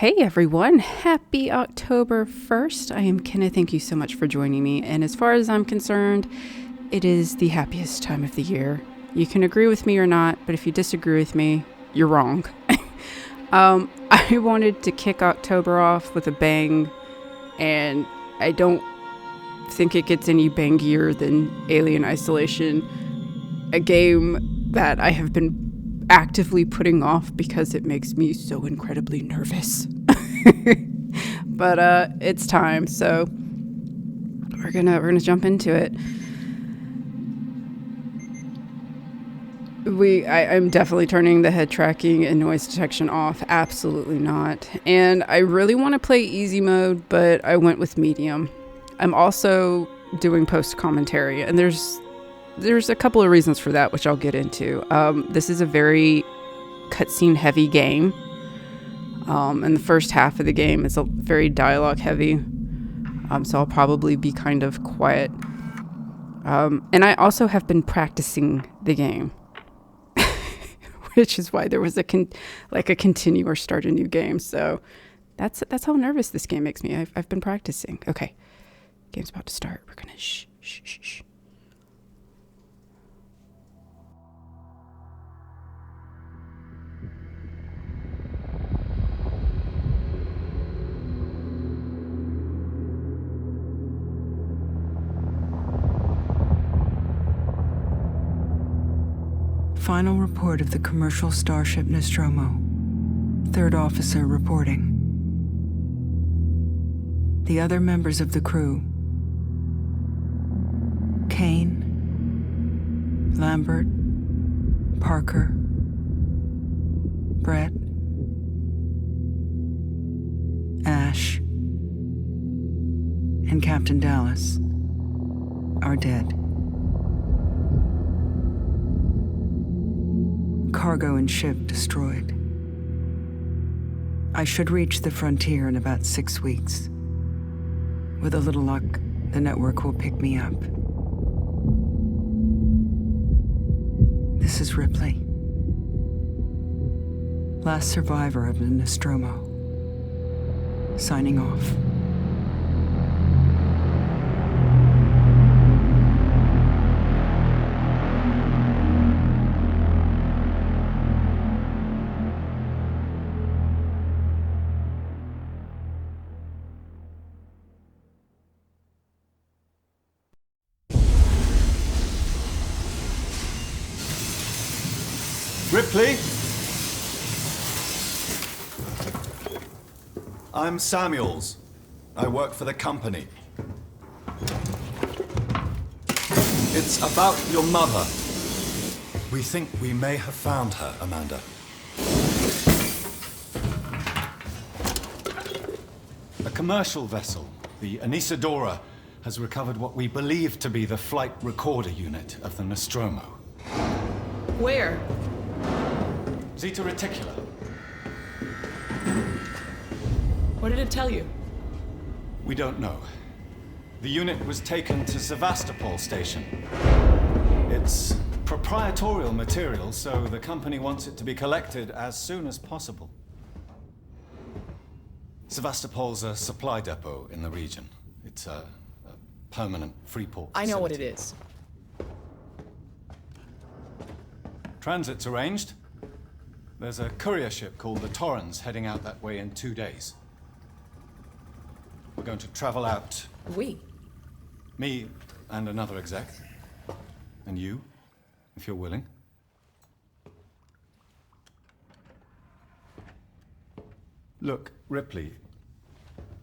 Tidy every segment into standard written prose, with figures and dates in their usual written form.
Hey everyone, happy October 1st. I am Kenna. Thank you so much for joining me. And as far as I'm concerned, it is the happiest time of the year. You can agree with me or not, but if you disagree with me, you're wrong. I wanted to kick October off with a bang, and I don't think it gets any bangier than Alien Isolation, a game that I have been actively putting off because it makes me so incredibly nervous. But it's time, so we're gonna jump into it. I'm definitely turning the head tracking and noise detection off. Absolutely not. And I really want to play easy mode, but I went with medium. I'm also doing post commentary, and there's a couple of reasons for that, which I'll get into. This is a very cutscene heavy game. And the first half of the game is a very dialogue heavy. So I'll probably be kind of quiet. And I also have been practicing the game, which is why there was a continue or start a new game. So that's how nervous this game makes me. I've been practicing. Okay, game's about to start. We're gonna shh. Final report of the commercial starship Nostromo. Third officer reporting. The other members of the crew: Kane, Lambert, Parker, Brett, Ash, and Captain Dallas are dead. Cargo and ship destroyed. I should reach the frontier in about 6 weeks. With a little luck, the network will pick me up. This is Ripley, last survivor of the Nostromo, signing off. Ripley? I'm Samuels. I work for the company. It's about your mother. We think we may have found her, Amanda. A commercial vessel, the Anisadora, has recovered what we believe to be the flight recorder unit of the Nostromo. Where? Zeta Reticula. What did it tell you? We don't know. The unit was taken to Sevastopol Station. It's proprietary material, so the company wants it to be collected as soon as possible. Sevastopol's a supply depot in the region. It's a permanent free port I know what it facility. is. Transit's arranged. There's a courier ship called the Torrens heading out that way in 2 days. We're going to travel out. We? Me and another exec. And you, if you're willing. Look, Ripley,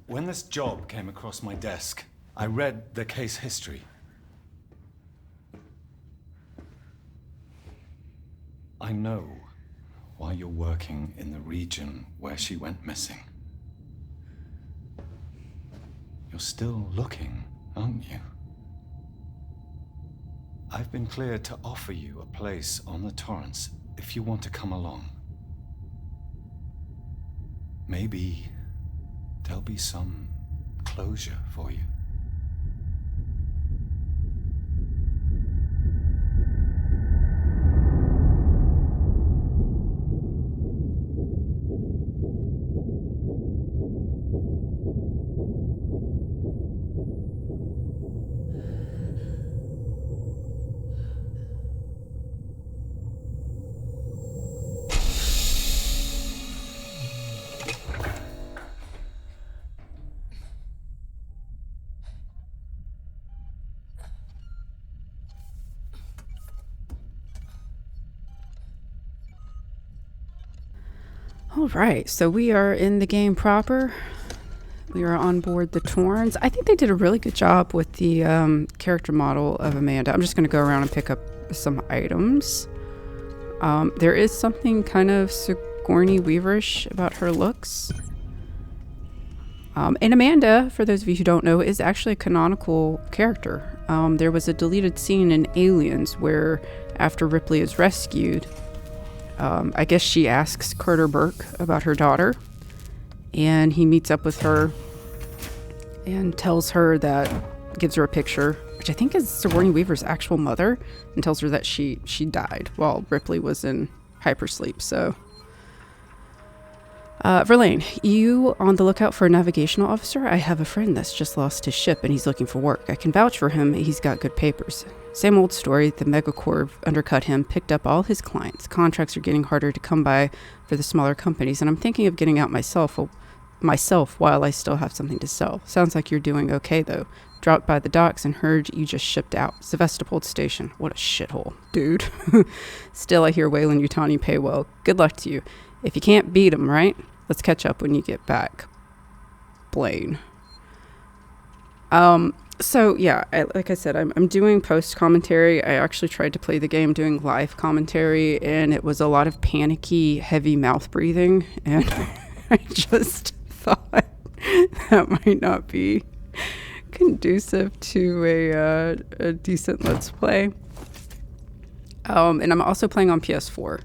when this job came across my desk, I read the case history. I know why you're working in the region where she went missing. You're still looking, aren't you? I've been cleared to offer you a place on the Torrens if you want to come along. Maybe there'll be some closure for you. All right, so we are in the game proper. We are on board the Torrens. I think they did a really good job with the character model of Amanda. I'm just going to go around and pick up some items. There is something kind of Sigourney Weaverish about her looks. And Amanda, for those of you who don't know, is actually a canonical character. There was a deleted scene in Aliens where after Ripley is rescued, I guess she asks Carter Burke about her daughter, and he meets up with her and tells her that, gives her a picture, which I think is Sigourney Weaver's actual mother, and tells her that she died while Ripley was in hypersleep. So, Verlaine, you on the lookout for a navigational officer? I have a friend that's just lost his ship and he's looking for work. I can vouch for him. He's got good papers. Same old story. The Megacorp undercut him, picked up all his clients. Contracts are getting harder to come by for the smaller companies, and I'm thinking of getting out myself while I still have something to sell. Sounds like you're doing okay, though. Dropped by the docks and heard you just shipped out. Sevastopol Station. What a shithole, dude. Still, I hear Weyland-Yutani pay well. Good luck to you. If you can't beat him, right? Let's catch up when you get back. Blaine. So, yeah, like I said, I'm doing post-commentary. I actually tried to play the game doing live commentary, and it was a lot of panicky, heavy mouth breathing, and I just thought that might not be conducive to a decent Let's Play. And I'm also playing on PS4.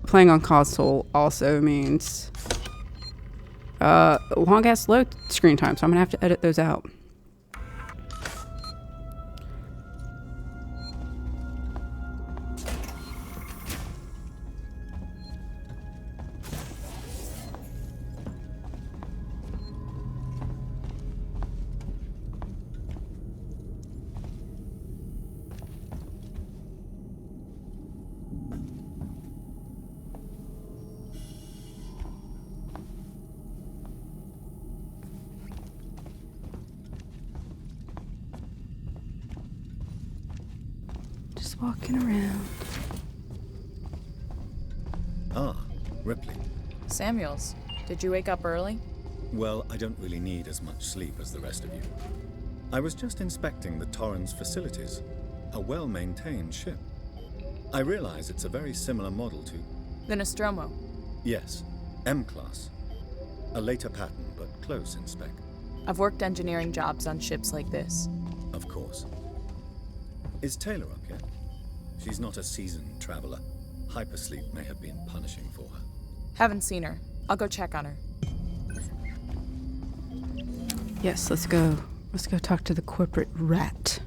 Playing on console also means long ass load screen time, so I'm gonna have to edit those out. Just walking around. Ah, Ripley. Samuels, did you wake up early? Well, I don't really need as much sleep as the rest of you. I was just inspecting the Torrens facilities. A well-maintained ship. I realize it's a very similar model to... The Nostromo. Yes, M-Class. A later pattern, but close in spec. I've worked engineering jobs on ships like this. Of course. Is Taylor up yet? She's not a seasoned traveler. Hypersleep may have been punishing for her. Haven't seen her. I'll go check on her. Yes, let's go. Let's go talk to the corporate rat.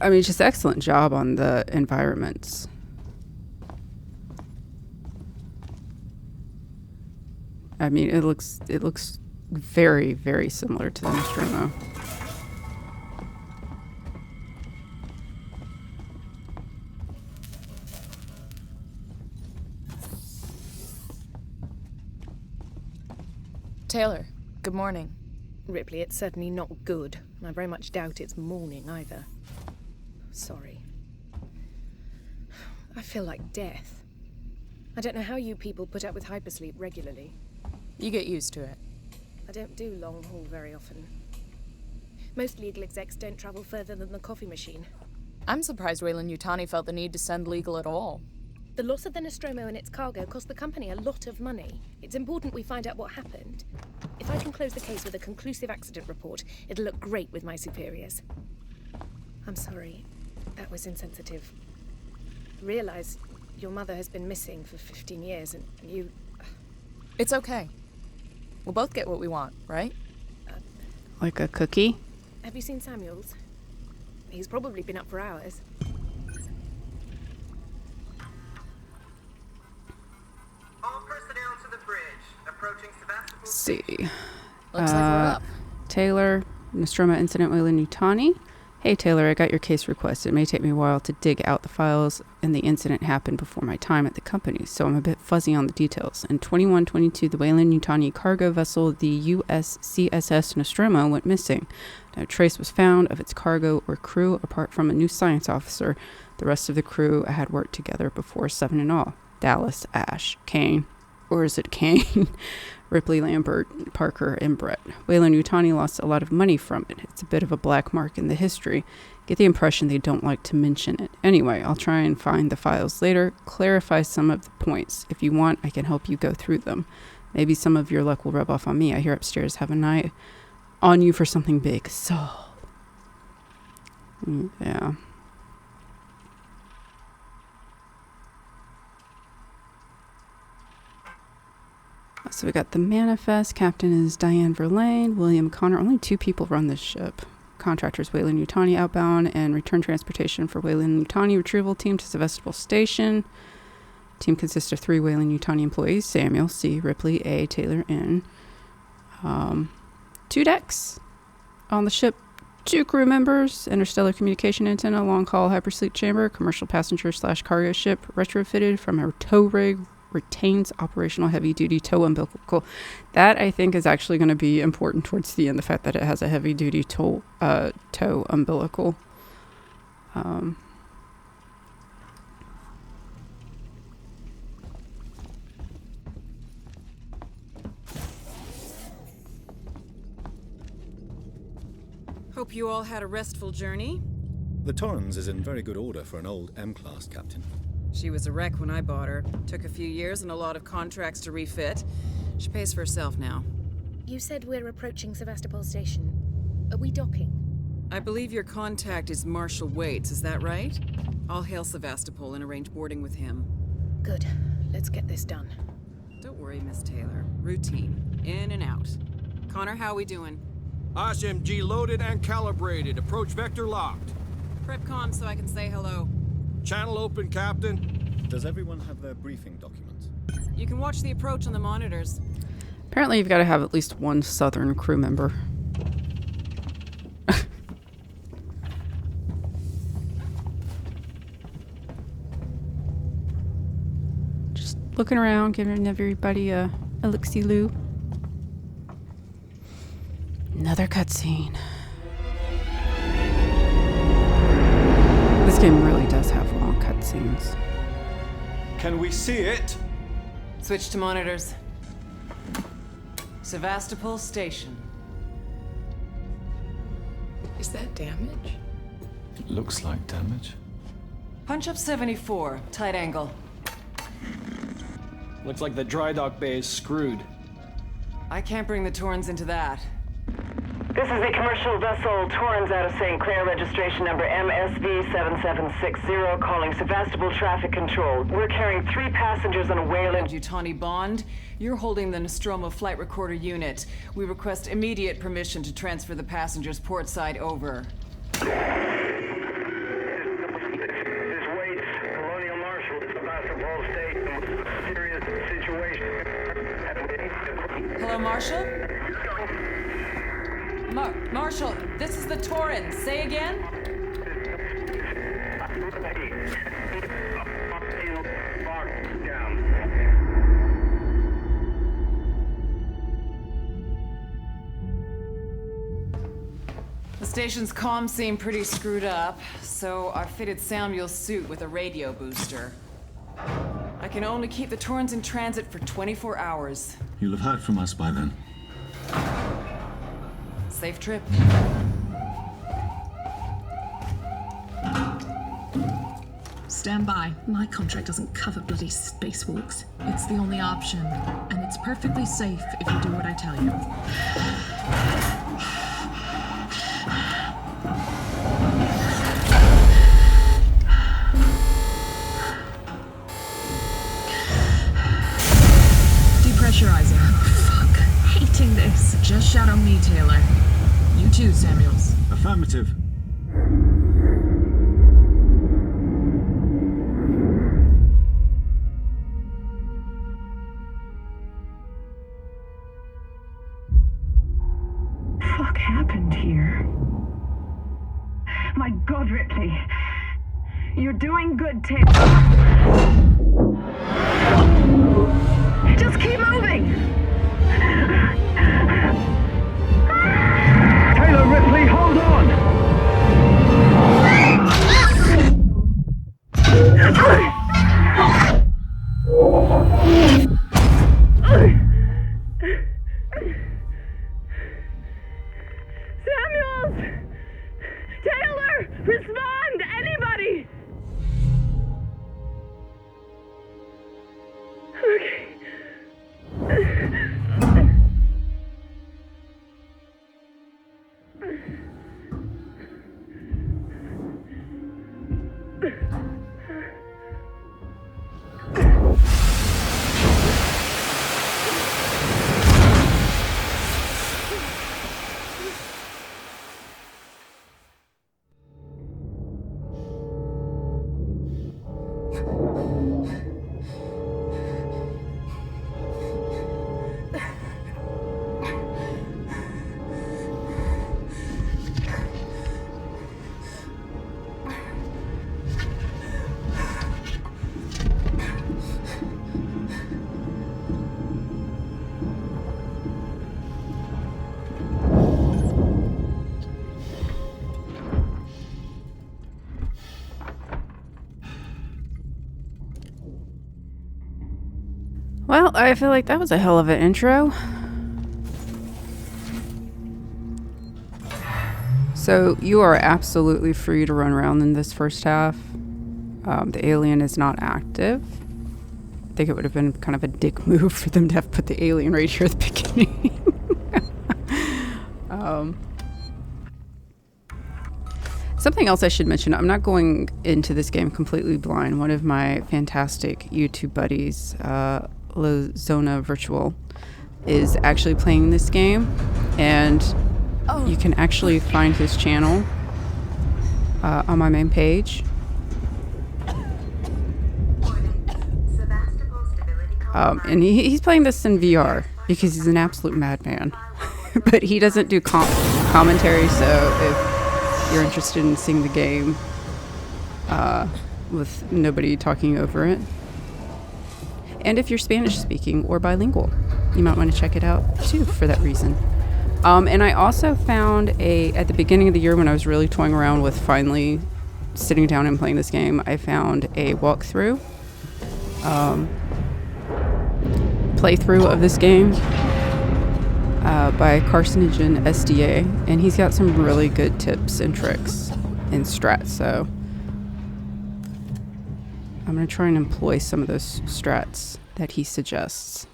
I mean, just excellent job on the environments. I mean, it looks very, very similar to the Nostromo. Taylor, good morning. Ripley, it's certainly not good. I very much doubt it's morning either. Sorry. I feel like death. I don't know how you people put up with hypersleep regularly. You get used to it. I don't do long haul very often. Most legal execs don't travel further than the coffee machine. I'm surprised Weyland-Yutani felt the need to send legal at all. The loss of the Nostromo and its cargo cost the company a lot of money. It's important we find out what happened. If I can close the case with a conclusive accident report, it'll look great with my superiors. I'm sorry. That was insensitive. Realize your mother has been missing for 15 years and you... It's okay. We'll both get what we want, right? Like a cookie? Have you seen Samuels? He's probably been up for hours. Let's see. Looks like we're up. Taylor, Nostromo Incident, Weyland-Yutani. Hey Taylor, I got your case request. It may take me a while to dig out the files, and the incident happened before my time at the company, so I'm a bit fuzzy on the details. In 2122, the Weyland-Yutani cargo vessel, the USCSS Nostromo, went missing. No trace was found of its cargo or crew apart from a new science officer. The rest of the crew had worked together before, 7 in all. Dallas, Ash, Kane, or is it Kane? Ripley, Lambert, Parker, and Brett. Weyland-Yutani lost a lot of money from it. It's a bit of a black mark in the history. Get the impression they don't like to mention it. Anyway, I'll try and find the files later, clarify some of the points. If you want, I can help you go through them. Maybe some of your luck will rub off on me. I hear upstairs have an eye on you for something big. So, yeah. So we got the manifest. Captain is Diane Verlaine. William Connor. Only 2 people run this ship. Contractors Weyland-Yutani outbound and return transportation for Weyland-Yutani retrieval team to Sevastopol Station. Team consists of 3 Weyland-Yutani employees: Samuel, C, Ripley, A, Taylor, N. 2 decks on the ship. 2 crew members: interstellar communication antenna, long haul hypersleep chamber, commercial passenger / cargo ship retrofitted from a tow rig. Retains operational heavy-duty tow umbilical. That, I think, is actually going to be important towards the end, the fact that it has a heavy-duty tow umbilical. Hope you all had a restful journey. The Torrens is in very good order for an old M-class, Captain. She was a wreck when I bought her. Took a few years and a lot of contracts to refit. She pays for herself now. You said we're approaching Sevastopol Station. Are we docking? I believe your contact is Marshal Waits, is that right? I'll hail Sevastopol and arrange boarding with him. Good. Let's get this done. Don't worry, Miss Taylor. Routine. In and out. Connor, how we doing? SMG loaded and calibrated. Approach vector locked. Prep comm so I can say hello. Channel open, Captain. Does everyone have their briefing documents? You can watch the approach on the monitors. Apparently you've got to have at least 1 Southern crew member. Just looking around, giving everybody a look-see-loo. Another cutscene. This game really does have long cutscenes. Can we see it? Switch to monitors. Sevastopol Station. Is that damage? It looks like damage. Punch up 74, tight angle. Looks like the dry dock bay is screwed. I can't bring the Torrens into that. This is the commercial vessel Torrens out of St. Clair, registration number MSV7760, calling Sevastopol Traffic Control. We're carrying 3 passengers on a Weyland-Yutani bond. You're holding the Nostromo flight recorder unit. We request immediate permission to transfer the passengers port side over. This Waits, Colonial Marshal, Sevastopol Station. Serious situation. Hello, Marshal? Marshal, this is the Torrens. Say again? The station's comms seem pretty screwed up, so I fitted Samuel's suit with a radio booster. I can only keep the Torrens in transit for 24 hours. You'll have heard from us by then. Safe trip. Stand by. My contract doesn't cover bloody spacewalks. It's the only option, and it's perfectly safe if you do what I tell you. Depressurizing. Oh, fuck. Hating this. Just shout on me, Taylor. You too, Samuels. Affirmative. You're doing good, Tim. Just keep moving! Taylor, Ripley, hold on! Samuels! Taylor! Respond! Anybody! Okay. Well, I feel like that was a hell of an intro. So you are absolutely free to run around in this first half. The alien is not active. I think it would have been kind of a dick move for them to have put the alien right here at the beginning. Something else I should mention, I'm not going into this game completely blind. One of my fantastic YouTube buddies, Zona Virtual, is actually playing this game, and you can actually find his channel on my main page. And he's playing this in VR because he's an absolute madman. But he doesn't do commentary, so if you're interested in seeing the game with nobody talking over it, and if you're Spanish speaking or bilingual, you might want to check it out too for that reason. And I also found at the beginning of the year when I was really toying around with finally sitting down and playing this game, I found a walkthrough playthrough of this game by Carcinogen SDA, and he's got some really good tips and tricks and strats, so I'm going to try and employ some of those strats that he suggests.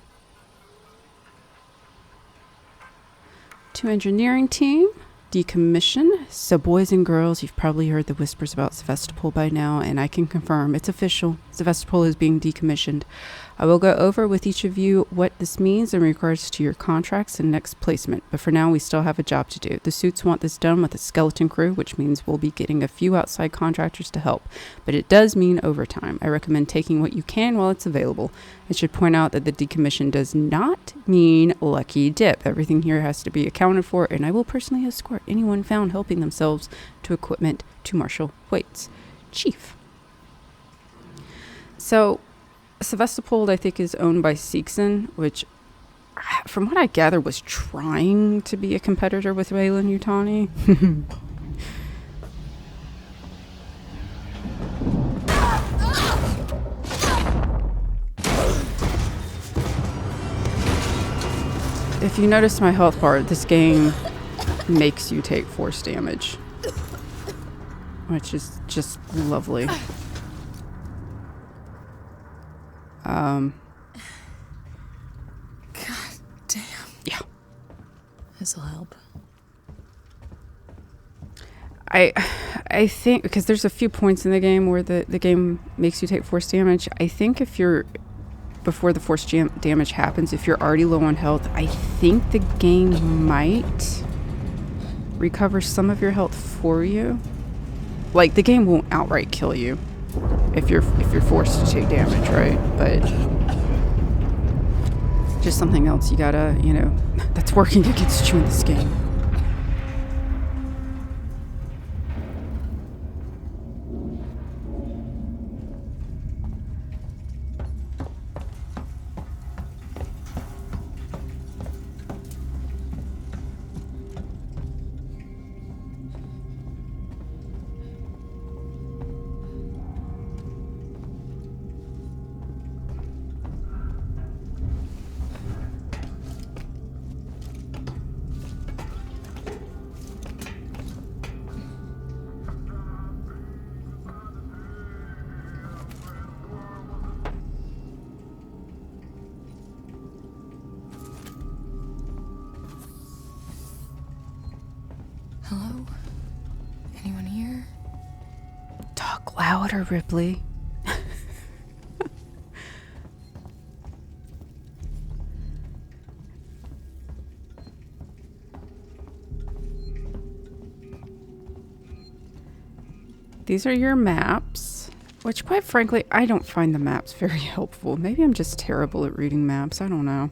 To engineering team, decommission. So boys and girls, you've probably heard the whispers about Sevastopol by now, and I can confirm it's official. Sevastopol is being decommissioned. I will go over with each of you what this means in regards to your contracts and next placement, but for now we still have a job to do. The suits want this done with a skeleton crew, which means we'll be getting a few outside contractors to help, but it does mean overtime. I recommend taking what you can while it's available. I should point out that the decommission does not mean lucky dip. Everything here has to be accounted for, and I will personally escort anyone found helping themselves to equipment to Marshal Waits. Chief. So Sevastopol, I think, is owned by Seegson, which, from what I gather, was trying to be a competitor with Weyland-Yutani. If you notice my health bar, this game makes you take force damage, which is just lovely. God damn. Yeah. This'll help. I think, because there's a few points in the game where the game makes you take force damage. I think if you're, before the force damage happens, if you're already low on health, I think the game might recover some of your health for you. Like, the game won't outright kill you if you're forced to take damage, right? But just something else you gotta, that's working against you in this game. louder, Ripley. These are your maps, which quite frankly, I don't find the maps very helpful. Maybe I'm just terrible at reading maps. I don't know.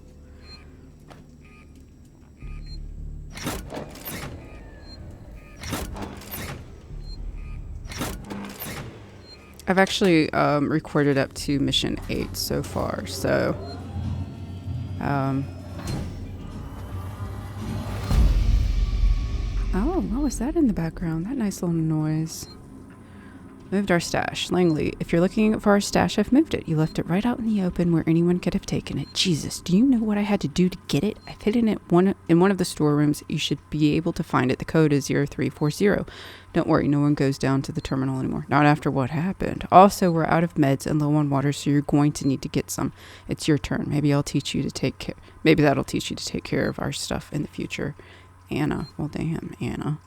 I've actually recorded up to mission 8 so far, so oh, what was that in the background? That nice little noise. Moved our stash. Langley, if you're looking for our stash, I've moved it. You left it right out in the open where anyone could have taken it. Jesus, do you know what I had to do to get it? I've hidden it in one of the storerooms. You should be able to find it. The code is 0340. Don't worry, no one goes down to the terminal anymore. Not after what happened. Also, we're out of meds and low on water, so you're going to need to get some. It's your turn. Maybe that'll teach you to take care of our stuff in the future. Anna. Well, damn, Anna.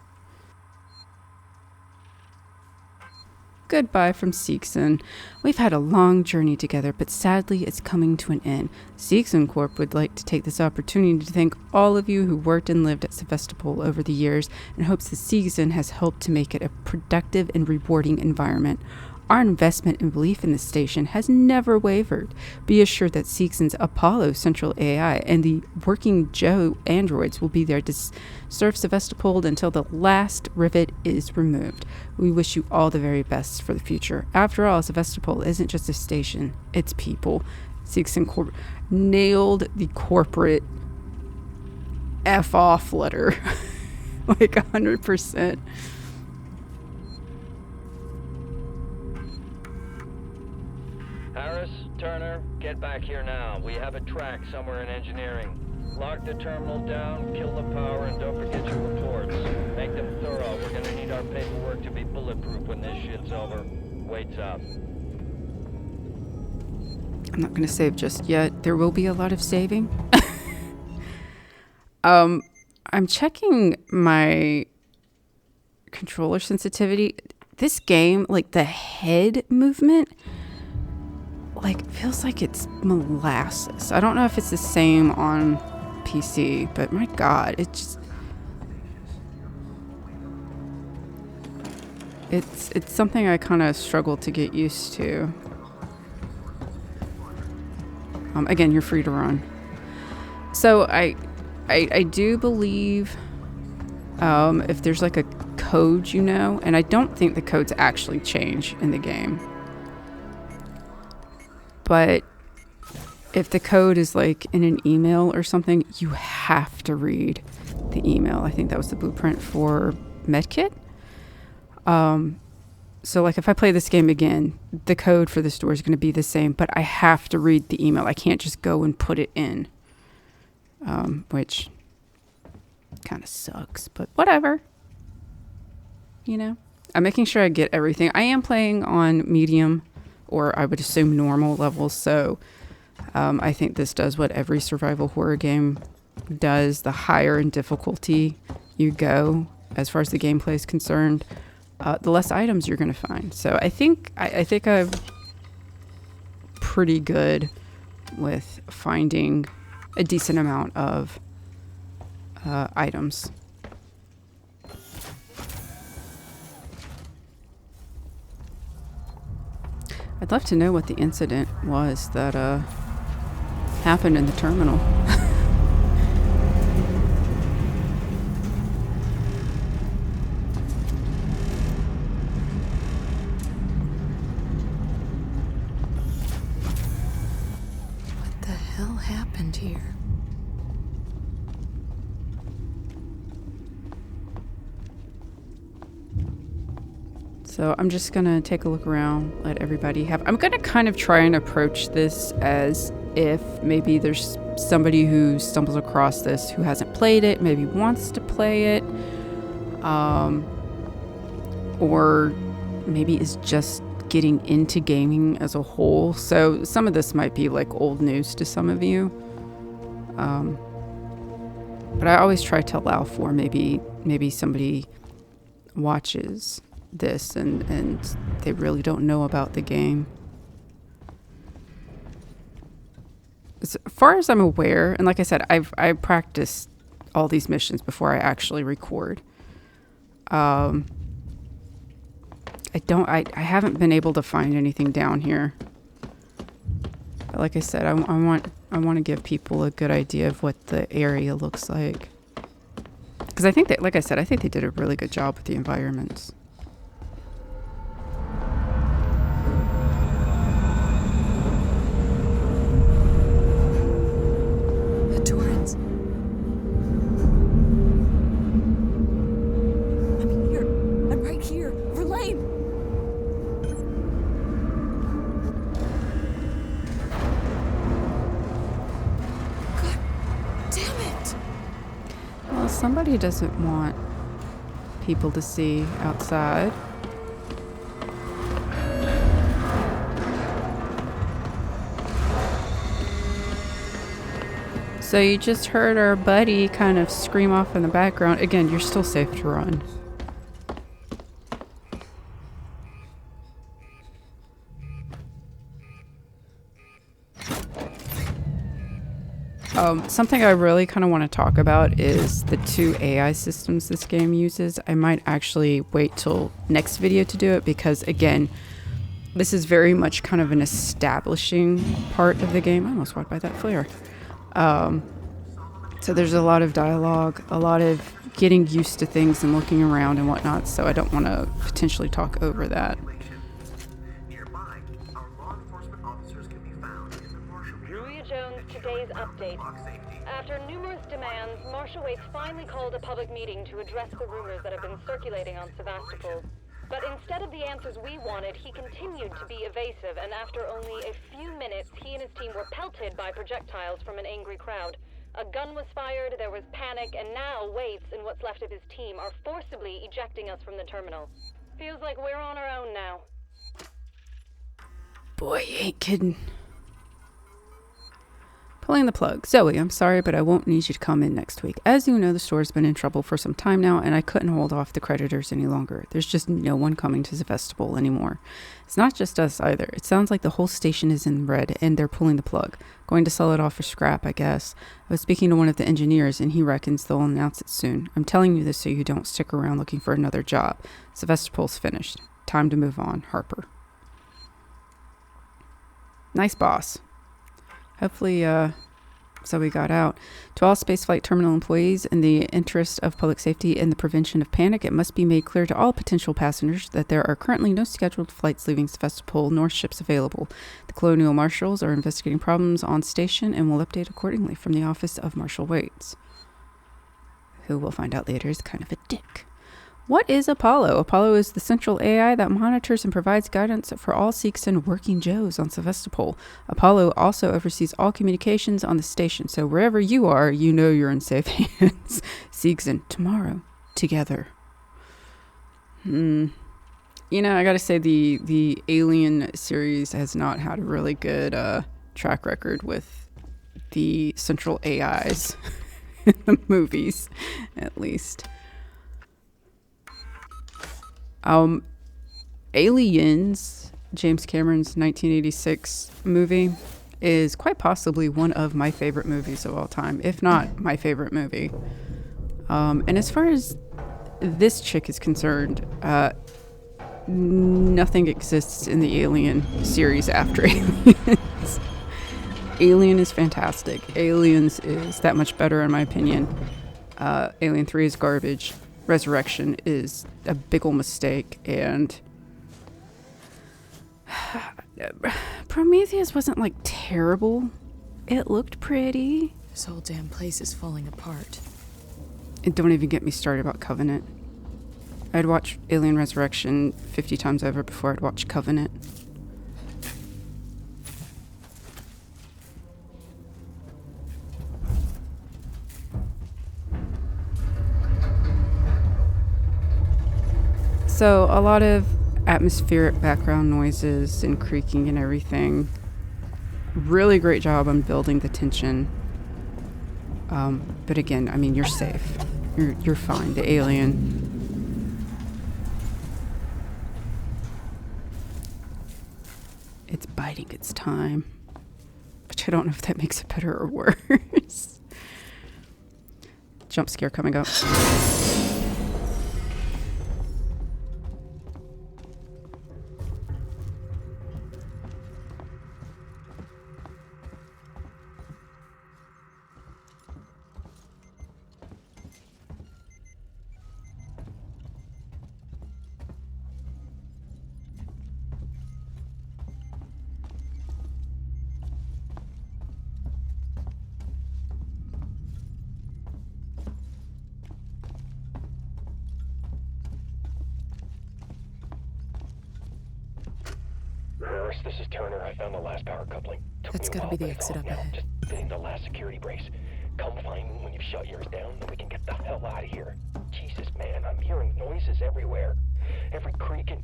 Goodbye from Seegson. We've had a long journey together, but sadly it's coming to an end. Seegson Corp would like to take this opportunity to thank all of you who worked and lived at Sevastopol over the years and hopes that Seegson has helped to make it a productive and rewarding environment. Our investment and belief in the station has never wavered. Be assured that Seegson's Apollo Central AI and the working Joe androids will be there to serve Sevastopol until the last rivet is removed. We wish you all the very best for the future. After all, Sevastopol isn't just a station, it's people. Seegson Corp nailed the corporate F off letter. Like 100%. Harris, Turner, get back here now. We have a track somewhere in engineering. Lock the terminal down, kill the power, and don't forget your reports. Make them thorough. We're gonna need our paperwork to be bulletproof when this shit's over. Waits up. I'm not gonna save just yet. There will be a lot of saving. I'm checking my controller sensitivity. This game, like the head movement, like feels like it's molasses. I don't know if it's the same on PC, but my god, it's something I kind of struggle to get used to. Again, you're free to run. So I do believe if there's like a code, you know, and I don't think the codes actually change in the game. But if the code is like in an email or something, you have to read the email. I think that was the blueprint for Medkit. So like if I play this game again, the code for the store is going to be the same, but I have to read the email. I can't just go and put it in, which kind of sucks, but whatever. You know, I'm making sure I get everything. I am playing on medium, or I would assume normal levels, so I think this does what every survival horror game does. The higher in difficulty you go, as far as the gameplay is concerned, the less items you're going to find. So I think I'm pretty good with finding a decent amount of items. I'd love to know what the incident was that happened in the terminal. What the hell happened here? So I'm just gonna take a look around, let everybody have. I'm gonna kind of try and approach this as if maybe there's somebody who stumbles across this who hasn't played it, maybe wants to play it, or maybe is just getting into gaming as a whole. So some of this might be like old news to some of you, but I always try to allow for maybe somebody watches this, and they really don't know about the game. As far as I'm aware, and like I said, I practiced all these missions before I actually record. I haven't been able to find anything down here. But like I said, I want to give people a good idea of what the area looks like. Because I think that, like I said, I think they did a really good job with the environments. The Torrens. I'm here. I'm right here. Verlaine! God damn it! Well, somebody doesn't want people to see outside. So you just heard our buddy kind of scream off in the background. Again, you're still safe to run. Something I really kind of want to talk about is the 2 AI systems this game uses. I might actually wait till next video to do it because, again, this is very much kind of an establishing part of the game. I almost walked by that flare. So there's a lot of dialogue, a lot of getting used to things and looking around and whatnot, so I don't want to potentially talk over that. Today's update. After numerous demands, Marshal Waits finally called a public meeting to address the rumors that have been circulating on Sevastopol. But instead of the answers we wanted, he continued to be evasive, and after only a few minutes, he and his team were pelted by projectiles from an angry crowd. A gun was fired, there was panic, and now Waits and what's left of his team are forcibly ejecting us from the terminal. Feels like we're on our own now. Boy, you ain't kidding. Pulling the plug. Zoe, I'm sorry, but I won't need you to come in next week. As you know, the store's been in trouble for some time now, and I couldn't hold off the creditors any longer. There's just no one coming to Sevastopol anymore. It's not just us either. It sounds like the whole station is in red, and they're pulling the plug. Going to sell it off for scrap, I guess. I was speaking to one of the engineers, and he reckons they'll announce it soon. I'm telling you this so you don't stick around looking for another job. Sevastopol's finished. Time to move on, Harper. Nice boss. Hopefully, Zoe got out. To all spaceflight terminal employees, in the interest of public safety and the prevention of panic, it must be made clear to all potential passengers that there are currently no scheduled flights leaving Sevastopol nor ships available. The Colonial Marshals are investigating problems on station and will update accordingly from the office of Marshal Waits, who we'll find out later is kind of a dick. What is Apollo? Apollo is the central AI that monitors and provides guidance for all Sikhs and working Joes on Sevastopol. Apollo also oversees all communications on the station, so wherever you are, you know you're in safe hands. Sikhs and tomorrow together. You know, I gotta say the Alien series has not had a really good track record with the central AIs in the movies, at least. Aliens, James Cameron's 1986 movie, is quite possibly one of my favorite movies of all time, if not my favorite movie. And as far as this chick is concerned, nothing exists in the Alien series after Aliens. Alien is fantastic. Aliens is that much better in my opinion. Alien 3 is garbage. Resurrection is a big ol' mistake, and Prometheus wasn't like terrible. It looked pretty. This whole damn place is falling apart. And don't even get me started about Covenant. I'd watch Alien Resurrection 50 times over before I'd watch Covenant. So a lot of atmospheric background noises and creaking and everything. Really great job on building the tension. But again, I mean, you're safe. You're fine. The alien It's biding its time. Which I don't know if that makes it better or worse. Jump scare coming up. This is Turner. I found the last power coupling. That's gotta be the exit up ahead. Just fitting the last security brace. Come find me when you've shut yours down, then we can get the hell out of here. Jesus, man, I'm hearing noises everywhere. Every creak and...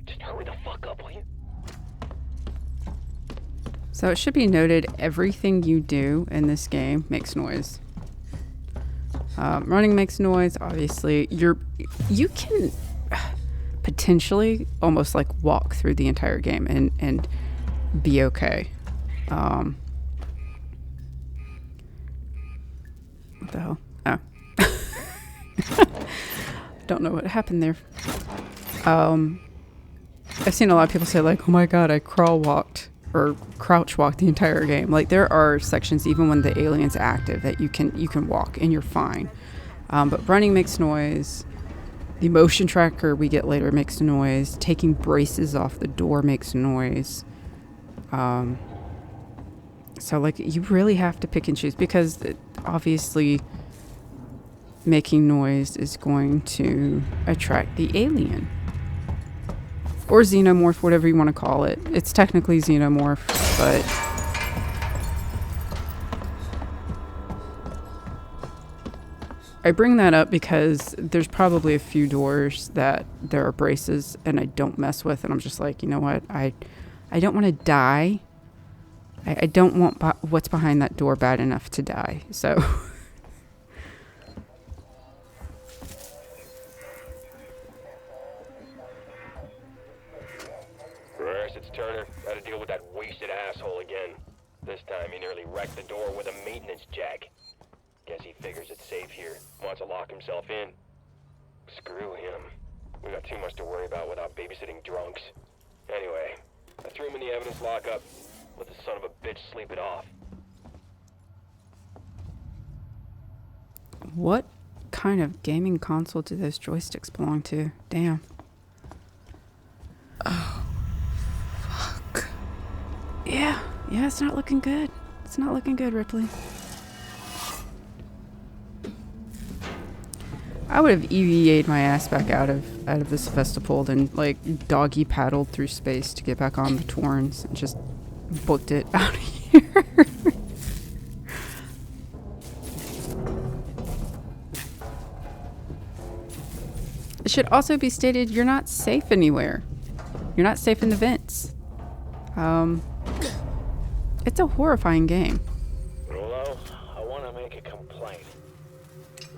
Just hurry the fuck up, will you? So it should be noted, everything you do in this game makes noise. Running makes noise, obviously. You can potentially almost like walk through the entire game and be okay. What the hell? Oh. Don't know what happened there. I've seen a lot of people say like, oh my god, I crawl walked or crouch walked the entire game. Like there are sections even when the alien's active that you can walk and you're fine. But running makes noise. The motion tracker we get later makes noise. Taking braces off the door makes noise. So like you really have to pick and choose because obviously making noise is going to attract the alien. Or xenomorph, whatever you want to call it. It's technically xenomorph, but... I bring that up because there's probably a few doors that there are braces and I don't mess with, and I'm just like, you know what, I don't want to die. I don't want what's behind that door bad enough to die, so... It's Turner. Got to deal with that wasted asshole again. This time he nearly wrecked the door with a maintenance jack. Guess he figures it's safe here. Wants to lock himself in. Screw him. We got too much to worry about without babysitting drunks. Anyway, I threw him in the evidence lockup. Let the son of a bitch sleep it off. What kind of gaming console do those joysticks belong to? Damn. Oh. Yeah, it's not looking good. It's not looking good, Ripley. I would have EVA'd my ass back out of the Sevastopol and like doggy paddled through space to get back on the Torrens and just booked it out of here. It should also be stated you're not safe anywhere. You're not safe in the vents. It's a horrifying game. Rolo, I want to make a complaint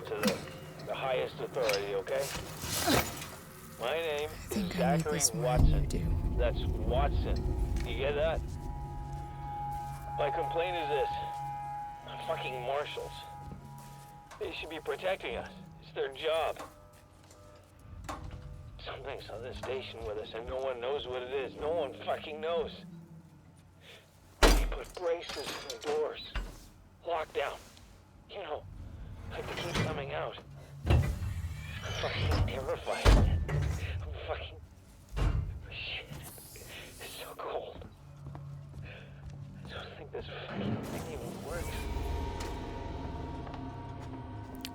to the highest authority, okay? My name is Zachary Watson. That's Watson. You get that? My complaint is this. Fucking marshals. They should be protecting us. It's their job. Something's on this station with us and no one knows what it is. No one fucking knows. Put braces in the doors. Lockdown. You know, like they keep coming out. I'm fucking terrified. I'm fucking... Shit. It's so cold. I don't think this fucking thing even works.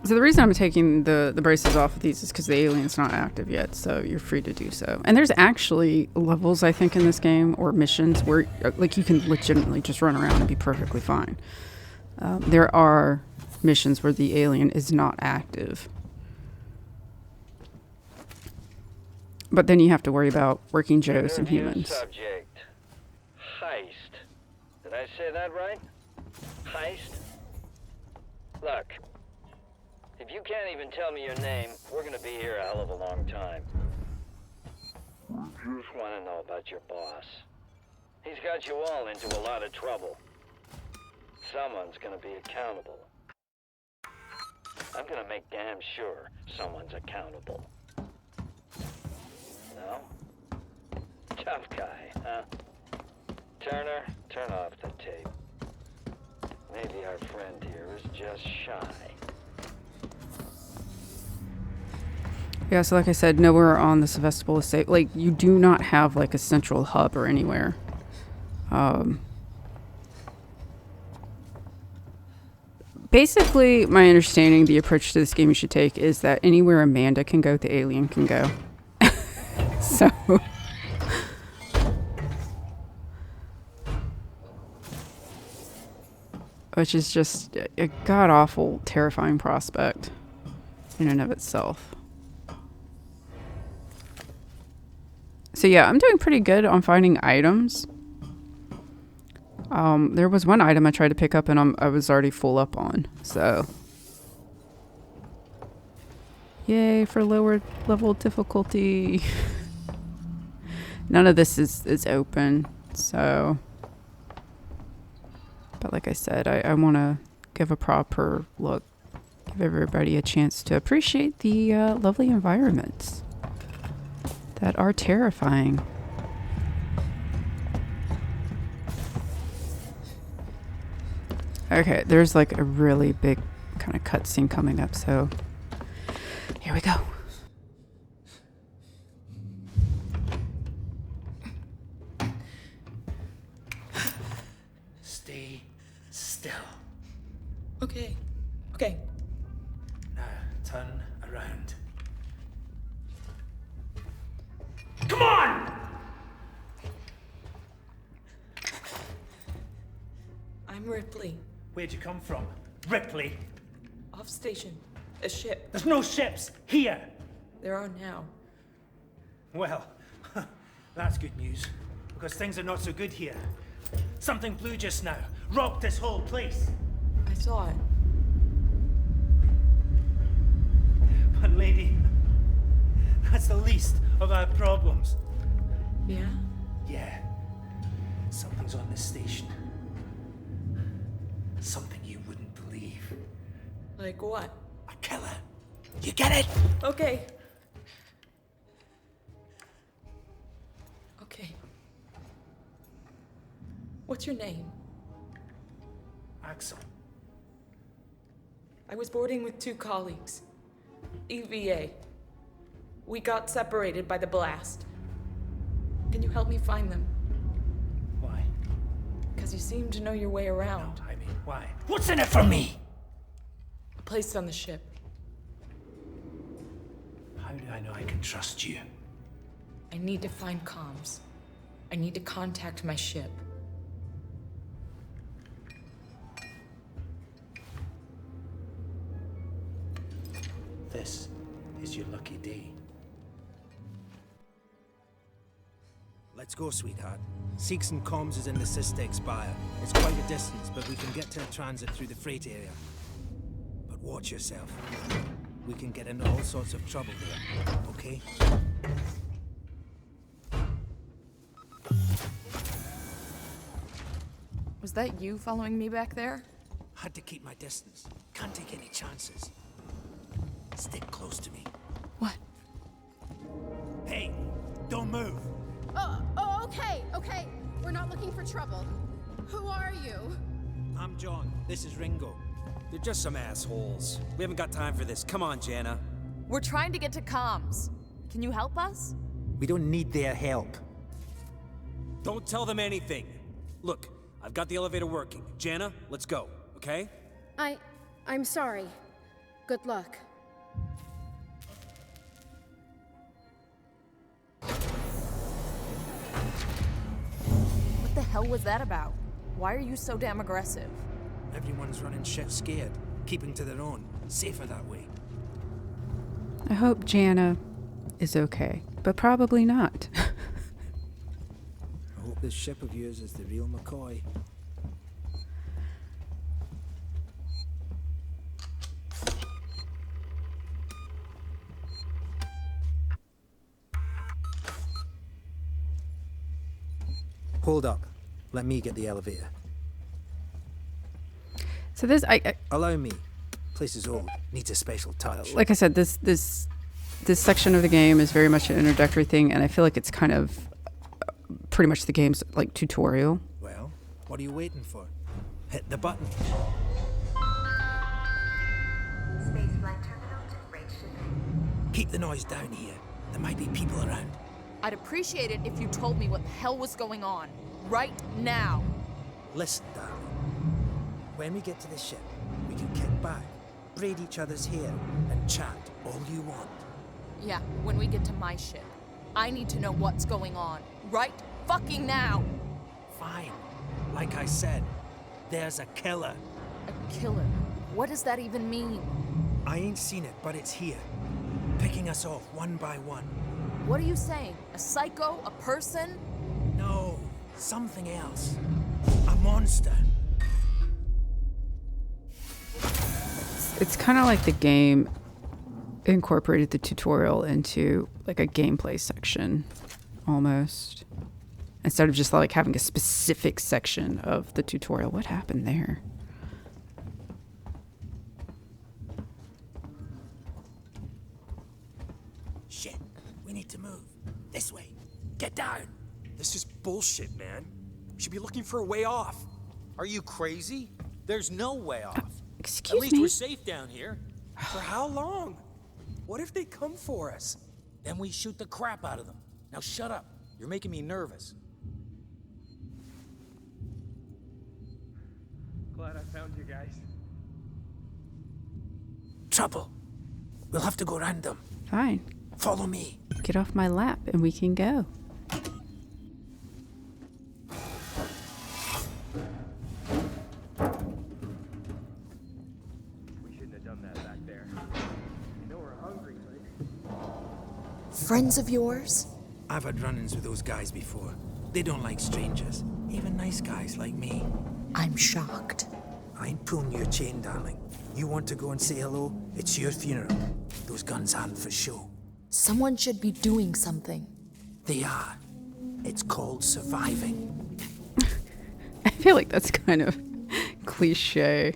So the reason I'm taking the braces off of these is because the alien's not active yet, so you're free to do so. And there's actually levels, I think, in this game, or missions, where like you can legitimately just run around and be perfectly fine. There are missions where the alien is not active. But then you have to worry about working Joes and humans. Subject. Heist. Did I say that right? Heist? Look. If you can't even tell me your name, we're gonna be here a hell of a long time. Just wanna know about your boss. He's got you all into a lot of trouble. Someone's gonna be accountable. I'm gonna make damn sure someone's accountable. No? Tough guy, huh? Turner, turn off the tape. Maybe our friend here is just shy. Yeah, so like I said, nowhere on the Sevastopol estate. Like, you do not have, like, a central hub or anywhere. Basically, my understanding, the approach to this game you should take is that anywhere Amanda can go, the alien can go. So... which is just a god-awful, terrifying prospect in and of itself. So yeah, I'm doing pretty good on finding items. There was one item I tried to pick up and I was already full up on, so... Yay for lower level difficulty. None of this is open, so... But like I said, I want to give a proper look, give everybody a chance to appreciate the lovely environments that are terrifying. Okay, there's like a really big kind of cutscene coming up, so here we go. Okay. Okay. Now, turn around. Come on! I'm Ripley. Where'd you come from? Ripley? Off station. A ship. There's no ships here! There are now. Well, that's good news, because things are not so good here. Something blew just now, rocked this whole place. I saw it. But lady, that's the least of our problems. Yeah? Yeah. Something's on this station. Something you wouldn't believe. Like what? A killer. You get it? Okay. Okay. What's your name? Axel. I was boarding with 2 colleagues. EVA. We got separated by the blast. Can you help me find them? Why? Because you seem to know your way around. No, I mean, why? What's in it for me? A place on the ship. How do I know I can trust you? I need to find comms. I need to contact my ship. This is your lucky day. Let's go, sweetheart. Seeks and comms is in the Systeg Spire. It's quite a distance, but we can get to a transit through the freight area. But watch yourself. We can get into all sorts of trouble there, okay? Was that you following me back there? Had to keep my distance. Can't take any chances. Stick close to me. What? Hey, don't move. Okay. We're not looking for trouble. Who are you? I'm John. This is Ringo. They're just some assholes. We haven't got time for this. Come on, Jana. We're trying to get to comms. Can you help us? We don't need their help. Don't tell them anything. Look, I've got the elevator working. Jana, let's go, okay? I'm sorry. Good luck. What the hell was that about? Why are you so damn aggressive? Everyone's running shit scared, keeping to their own. Safer that way. I hope Jana is okay, but probably not. I hope this ship of yours is the real McCoy. Hold up. Let me get the elevator. So this, Allow me. Place is old. Needs a special touch. like I said, this section of the game is very much an introductory thing, and I feel like it's kind of pretty much the game's like tutorial. Well, what are you waiting for? Hit the button. Keep the noise down here. There might be people around. I'd appreciate it if you told me what the hell was going on. Right now. Listen, darling. When we get to the ship, we can kick back, braid each other's hair, and chat all you want. Yeah, when we get to my ship. I need to know what's going on. Right fucking now. Fine. Like I said, there's a killer. A killer? What does that even mean? I ain't seen it, but it's here. Picking us off one by one. What are you saying? A psycho? A person? No, something else. A monster. It's kind of like the game incorporated the tutorial into like a gameplay section, almost. Instead of just like having a specific section of the tutorial. What happened there? Shit, we need to move. This way. Get down. This is bullshit, man. We should be looking for a way off. Are you crazy? There's no way off. Excuse At least me? we're safe down here. For how long? What if they come for us? Then we shoot the crap out of them. Now shut up. You're making me nervous. Glad I found you guys. Trouble. We'll have to go round them. Fine. Follow me. Get off my lap and we can go. We shouldn't have done that back there. You know we're hungry, right? Friends of yours? I've had run-ins with those guys before. They don't like strangers. Even nice guys like me. I'm shocked. I ain't pulling your chain, darling. You want to go and say hello? It's your funeral. Those guns aren't for show. Someone should be doing something. They are. It's called surviving. I feel like that's kind of cliche.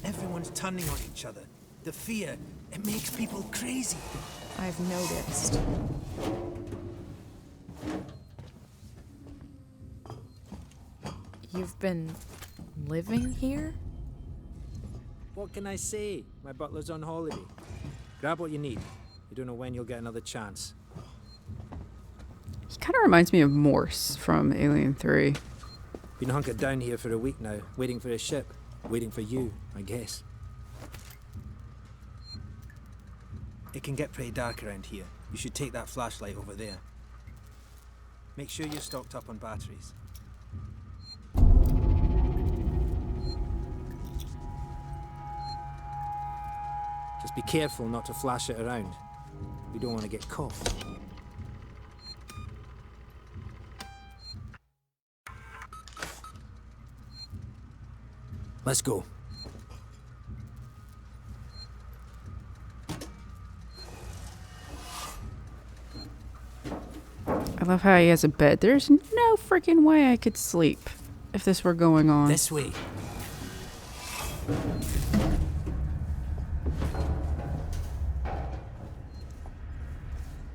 Everyone's turning on each other. The fear, it makes people crazy. I've noticed. You've been living here? What can I say? My butler's on holiday. Grab what you need. You don't know when you'll get another chance. He kind of reminds me of Morse from Alien 3. Been hunkered down here for a week now, waiting for a ship. Waiting for you, I guess. It can get pretty dark around here. You should take that flashlight over there. Make sure you're stocked up on batteries. Just be careful not to flash it around. We don't want to get caught. Let's go. I love how he has a bed. There's no freaking way I could sleep if this were going on. This way.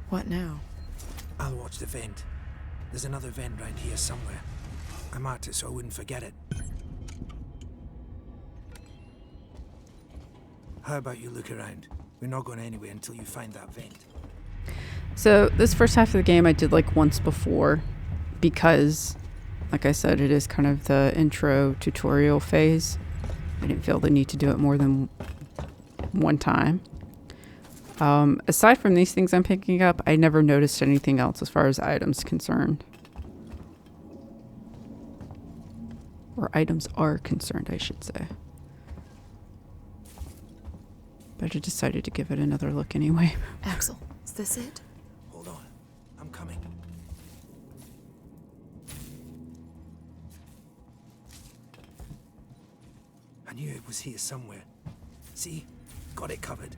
What now? I'll watch the vent. There's another vent round here somewhere. I marked it so I wouldn't forget it. How about you look around? We're not going anywhere until you find that vent. So this first half of the game I did like once before because, like I said, it is kind of the intro tutorial phase. I didn't feel the need to do it more than one time. Aside from these things I'm picking up, I never noticed anything else as far as items concerned. Or items are concerned, I should say. But I decided to give it another look anyway. Axel, is this it? Hold on. I'm coming. I knew it was here somewhere. See? Got it covered.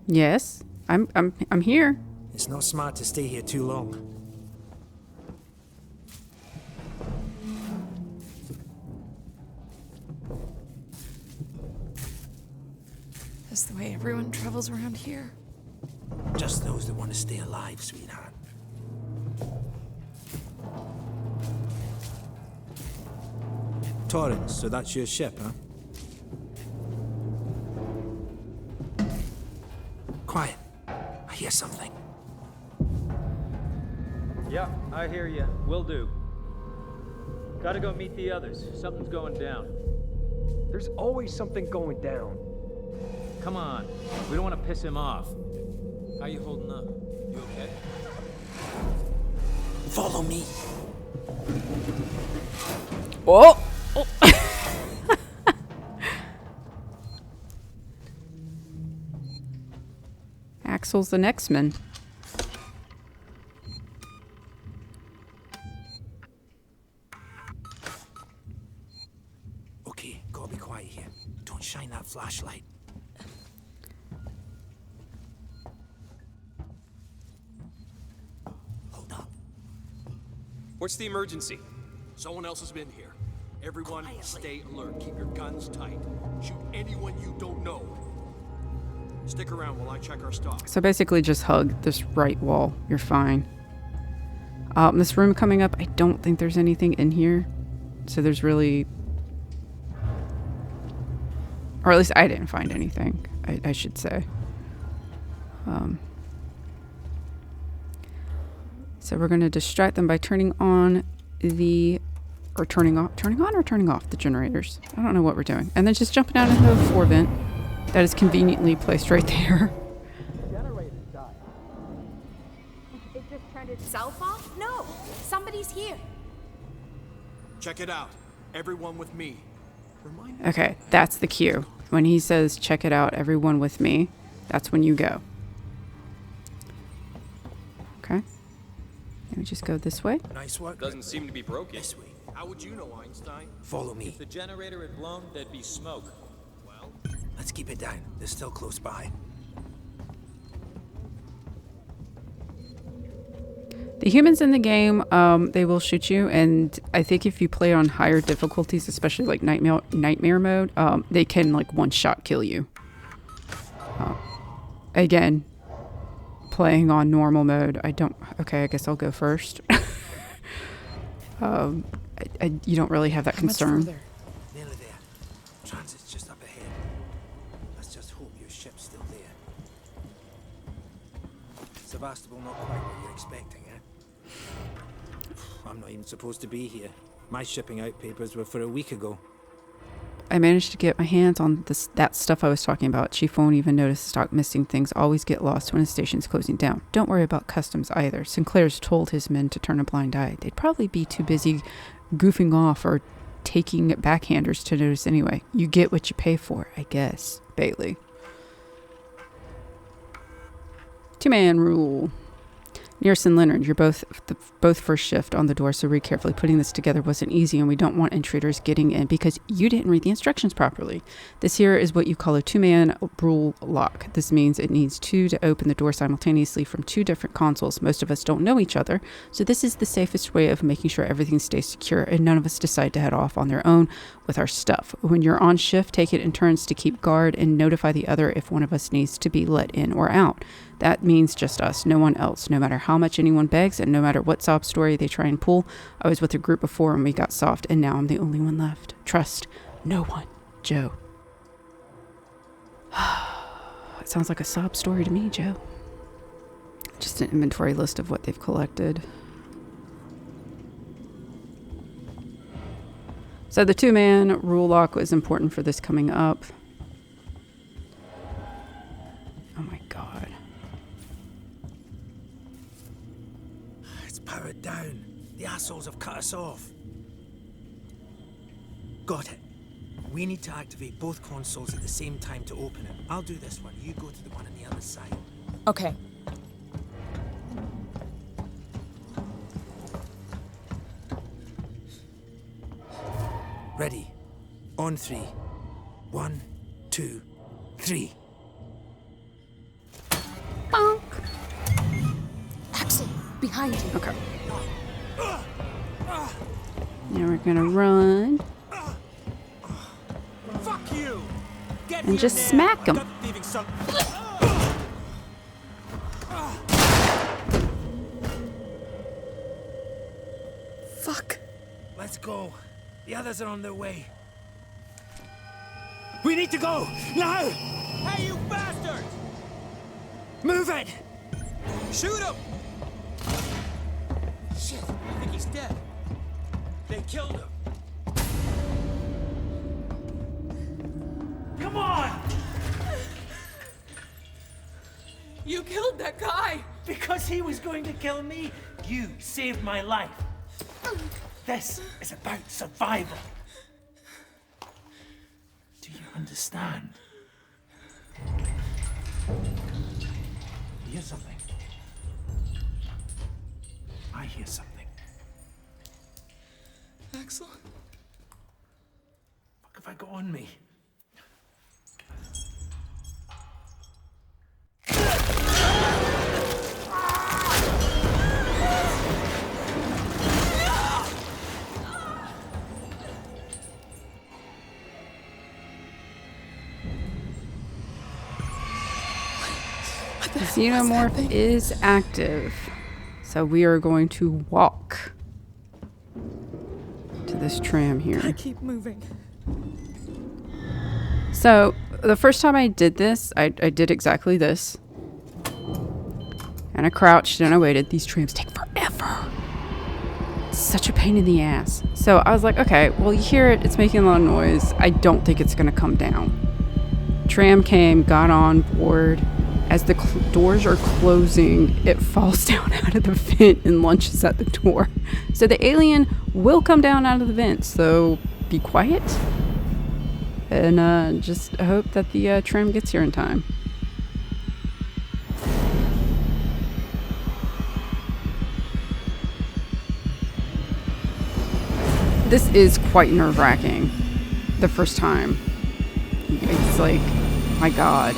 Yes, I'm here. It's not smart to stay here too long. That's the way everyone travels around here. Just those that want to stay alive, sweetheart. Torrance, so that's your ship, huh? Quiet. I hear something. Yeah, I hear you. Will do. Gotta go meet the others. Something's going down. There's always something going down. Come on. We don't want to piss him off. How you holding up? You okay? Follow me. Oh! Axel's the next man. Okay, gotta be quiet here. Don't shine that flashlight. Hold up. What's the emergency? Someone else has been here. Everyone, stay alert. Keep your guns tight. Shoot anyone you don't know. Stick around while I check our stock. So basically just hug this right wall. You're fine. This room coming up, I don't think there's anything in here. So there's really... Or at least I didn't find anything, I should say. So we're going to distract them by turning on the... Or turning on or turning off the generators. I don't know what we're doing. And then just jumping out into the floor vent. That is conveniently placed right there. It just turned itself off? No! Somebody's here. Check it out. Everyone with me. Okay, that's the cue. When he says, check it out, everyone with me, that's when you go. Okay. Let me just go this way. Nice work. Doesn't seem to be broken. This way. How would you know, Einstein? Follow me. If the generator had blown, there'd be smoke. Well, let's keep it down. They're still close by. The humans in the game, they will shoot you, and I think if you play on higher difficulties, especially like nightmare mode, they can like one-shot kill you. Again, playing on normal mode, I don't... Okay, I guess I'll go first. You don't really have that concern. Nearly there. Transit's just up ahead. Let's just hope your ship's still there. Sevastopol not quite what you're expecting, eh? I'm not even supposed to be here. My shipping out papers were for a week ago. I managed to get my hands on that stuff I was talking about. Chief won't even notice stock missing things always get lost when a station's closing down. Don't worry about customs either. Sinclair's told his men to turn a blind eye. They'd probably be too busy goofing off or taking backhanders to notice anyway. You get what you pay for, I guess. Bailey. Two-man rule. Nearest and Leonard, you're both first shift on the door, so read carefully. Putting this together wasn't easy, and we don't want intruders getting in because you didn't read the instructions properly. This here is what you call a two-man rule lock. This means it needs two to open the door simultaneously from two different consoles. Most of us don't know each other, so this is the safest way of making sure everything stays secure, and none of us decide to head off on their own with our stuff. When you're on shift, take it in turns to keep guard and notify the other if one of us needs to be let in or out. That means just us, no one else, no matter how much anyone begs and no matter what sob story they try and pull. I was with a group before and we got soft, and now I'm the only one left. Trust no one. Joe. It sounds like a sob story to me, Joe. Just an inventory list of what they've collected. So the two-man rule lock was important for this coming up. Oh my god. It's powered down. The assholes have cut us off. Got it. We need to activate both consoles at the same time to open it. I'll do this one. You go to the one on the other side. Okay. Ready. On 3. 1, 2, 3. Behind you. Okay. Now we're gonna run. Fuck you! Get and just smack him. Fuck. Let's go. The others are on their way. We need to go! Now! Hey, you bastard! Move it! Shoot him! Shit, I think he's dead. They killed him. Come on! You killed that guy! Because he was going to kill me, you saved my life. This is about survival. Do you understand? You hear something? I hear something. Axel? Fuck have I got on me? The Xenomorph is active, so we are going to walk to this tram here. I keep moving. So the first time I did this, I did exactly this. And I crouched and I waited. These trams take forever. It's such a pain in the ass. So I was like, okay, well, you hear it. It's making a lot of noise. I don't think it's going to come down. Tram came, got on board. As the doors are closing, it falls down out of the vent and lunges at the door. So the alien will come down out of the vent. So be quiet. And just hope that the tram gets here in time. This is quite nerve-wracking the first time. It's like, my God.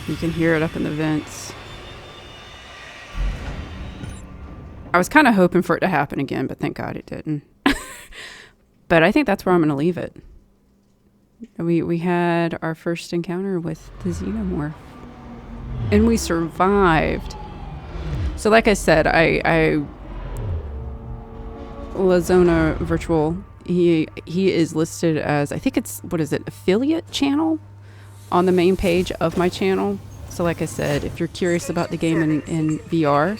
You can hear it up in the vents. I was kind of hoping for it to happen again, but thank God it didn't. But I think that's where I'm going to leave it. We had our first encounter with the Xenomorph. And we survived. So like I said, Lazona Virtual, he is listed as, I think it's, what is it, affiliate channel on the main page of my channel. So like I said, if you're curious about the game in VR,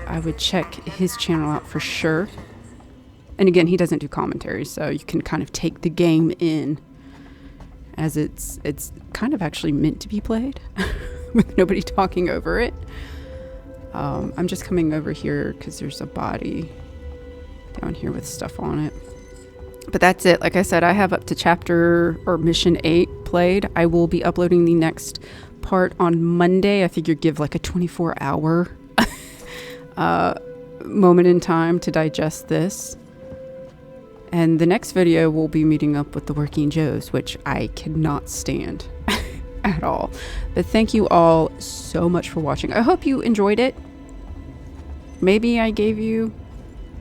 I would check his channel out for sure. And again, he doesn't do commentary, so you can kind of take the game in as it's kind of actually meant to be played with nobody talking over it. I'm just coming over here because there's a body down here with stuff on it. But that's it. Like I said, I have up to chapter or mission 8 played. I will be uploading the next part on Monday. I figured give like a 24-hour moment in time to digest this. And the next video will be meeting up with the Working Joes, which I cannot stand at all. But thank you all so much for watching. I hope you enjoyed it. Maybe I gave you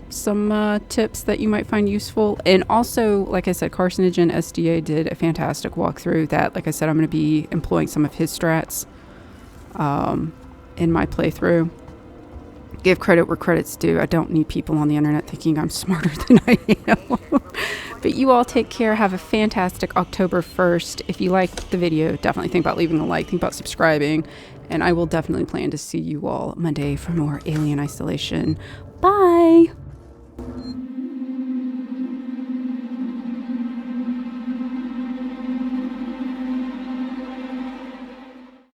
some tips that you might find useful. And also, like I said, Carcinogen SDA did a fantastic walkthrough that, like I said, I'm going to be employing some of his strats in my playthrough. Give credit where credit's due. I don't need people on the internet thinking I'm smarter than I am. But you all take care. Have a fantastic October 1st. If you liked the video, definitely think about leaving a like. Think about subscribing. And I will definitely plan to see you all Monday for more Alien Isolation. Bye!